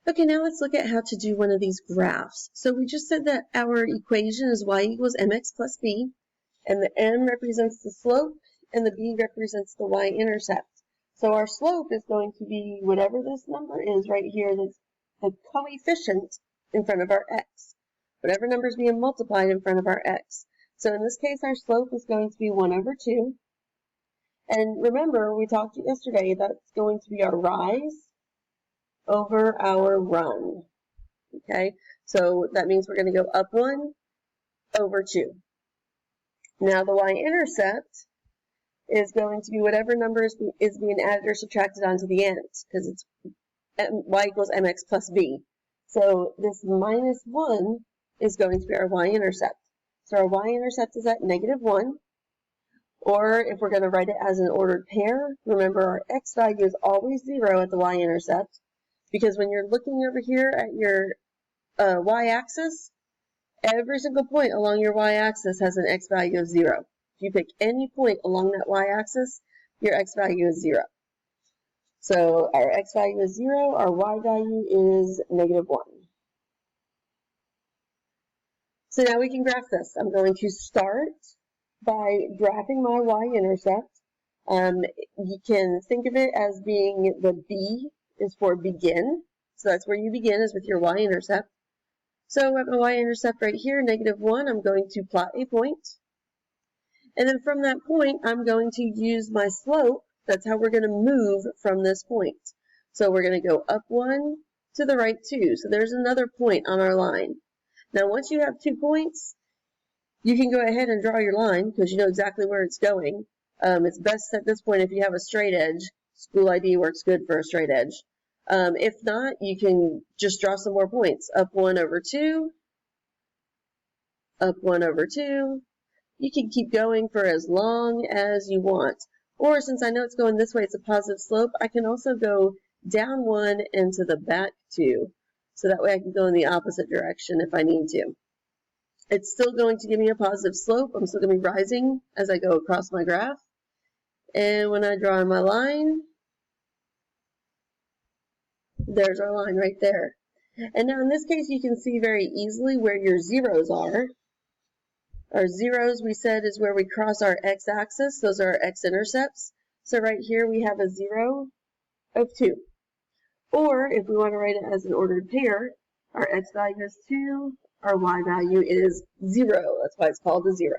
Okay, now let's look at how to do one of these graphs. So we just said that our equation is y equals mx plus b, and the m represents the slope, and the b represents the y-intercept. So our slope is going to be whatever this number is right here, that's the coefficient in front of our x. Whatever number is being multiplied in front of our x. So in this case, our slope is going to be 1 over 2. And remember, we talked yesterday, that's going to be our rise over our run. Okay, so that means we're going to go up 1 over 2. Now the y-intercept is going to be whatever number is being added or subtracted onto the end, because it's y equals mx plus b. So this minus 1 is going to be our y-intercept. So our y-intercept is at -1. Or if we're going to write it as an ordered pair, remember our x value is always 0 at the y-intercept, because when you're looking over here at your y-axis, every single point along your y-axis has an x value of 0. If you pick any point along that y-axis, your x value is 0. So our x value is 0, our y value is -1. So now we can graph this. I'm going to start by graphing my y-intercept. You can think of it as being the B is for begin. So that's where you begin, is with your y-intercept. So at my y-intercept right here, -1, I'm going to plot a point. And then from that point, I'm going to use my slope. That's how we're going to move from this point. So we're going to go up 1 to the right 2. So there's another point on our line. Now once you have 2 points, you can go ahead and draw your line because you know exactly where it's going. It's best at this point if you have a straight edge. School ID works good for a straight edge. If not, you can just draw some more points. Up 1 over 2. Up 1 over 2. You can keep going for as long as you want. Or since I know it's going this way, it's a positive slope, I can also go down 1 and to the back 2. So that way I can go in the opposite direction if I need to. It's still going to give me a positive slope. I'm still going to be rising as I go across my graph. And when I draw my line, there's our line right there. And now in this case, you can see very easily where your zeros are. Our zeros, we said, is where we cross our x-axis. Those are our x-intercepts. So right here we have a 0 of 2. Or if we want to write it as an ordered pair, our x value is 2, our y value is 0. That's why it's called a 0.